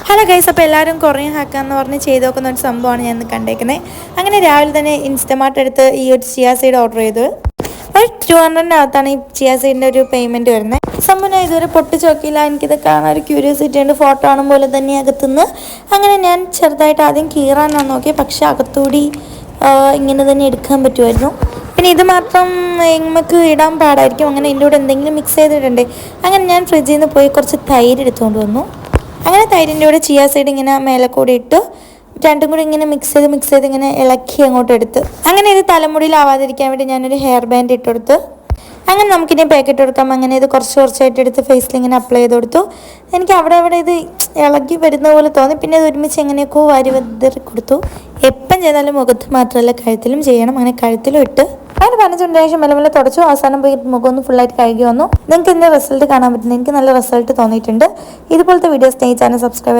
Hello guys, അപ്പോൾ എല്ലാവരും Korean ഹാക്കാന്ന് പറഞ്ഞ് ചെയ്ത് നോക്കുന്ന ഒരു സംഭവമാണ് ഞാൻ ഇന്ന് കണ്ടേക്കുന്നത്. അങ്ങനെ രാവിലെ തന്നെ ഇൻസ്റ്റമാർട്ട് എടുത്ത് ഈ ഒരു ചിയാ സീഡ് ഓർഡർ ചെയ്തു. ഒരു 200-നകത്താണ് ഈ ചിയാ സീഡിൻ്റെ ഒരു പേയ്മെൻറ്റ് വരുന്നത്. സംഭവം ഞാൻ ഇതുവരെ പൊട്ടിച്ച് നോക്കിയില്ല. എനിക്കിത് കാണാൻ ഒരു ക്യൂരിയോസിറ്റി ഉണ്ട്. ഫോട്ടോ കാണുമ്പോൾ തന്നെ അകത്തുനിന്ന് അങ്ങനെ ഞാൻ ചെറുതായിട്ട് ആദ്യം കീറാനാണ് നോക്കിയത്. പക്ഷേ അകത്തൂടി ഇങ്ങനെ തന്നെ എടുക്കാൻ പറ്റുമായിരുന്നു. പിന്നെ ഇത് മാത്രം നമുക്ക് ഇടാൻ പാടായിരിക്കും. അങ്ങനെ ഇതിൻ്റെ കൂടെ എന്തെങ്കിലും മിക്സ് ചെയ്തിട്ടുണ്ടേ. അങ്ങനെ ഞാൻ ഫ്രിഡ്ജിൽ നിന്ന് പോയി കുറച്ച് തൈര് എടുത്തുകൊണ്ട് വന്നു. അങ്ങനെ തൈരിൻ്റെ കൂടെ ചിയാ സീഡ് ഇങ്ങനെ മേലെ കൂടി ഇട്ടു. രണ്ടും കൂടി ഇങ്ങനെ മിക്സ് ചെയ്ത് ഇങ്ങനെ ഇളക്കി അങ്ങോട്ട് എടുത്ത്. അങ്ങനെ ഇത് തലമുടിയിലാവാതിരിക്കാൻ വേണ്ടി ഞാനൊരു ഹെയർ ബാൻഡ് ഇട്ട് കൊടുത്ത്. അങ്ങനെ നമുക്കിനി പാക്കറ്റ് കൊടുക്കാം. അങ്ങനെ ഇത് കുറച്ചായിട്ട് എടുത്ത് ഫേസിൽ ഇങ്ങനെ അപ്ലൈ ചെയ്ത് കൊടുത്തു. എനിക്ക് അവിടെ ഇത് ഇളകി വരുന്ന പോലെ തോന്നി. പിന്നെ ഇത് ഒരുമിച്ച് എങ്ങനെയൊക്കെ വാരി വെതറി കൊടുത്തു. എപ്പം ചെയ്താലും മുഖത്ത് മാത്രമല്ല കഴുത്തിലും ചെയ്യണം. അങ്ങനെ കഴുത്തിലും ഇട്ട് അങ്ങനെ പറഞ്ഞിട്ടുണ്ടെങ്കിൽ ശേഷം മെല്ലെ തുടച്ചു. അവസാനം പോയി മുഖം ഒന്ന് ഫുള്ളായിട്ട് കഴുകി വന്നു. നിങ്ങൾക്ക് ഇതിൻ്റെ റിസൾട്ട് കാണാൻ പറ്റുന്നത് എനിക്ക് നല്ല റിസൾട്ട് തോന്നിയിട്ടുണ്ട്. ഇതുപോലത്തെ വീഡിയോസ് ചാനൽ സബ്സ്ക്രൈബ്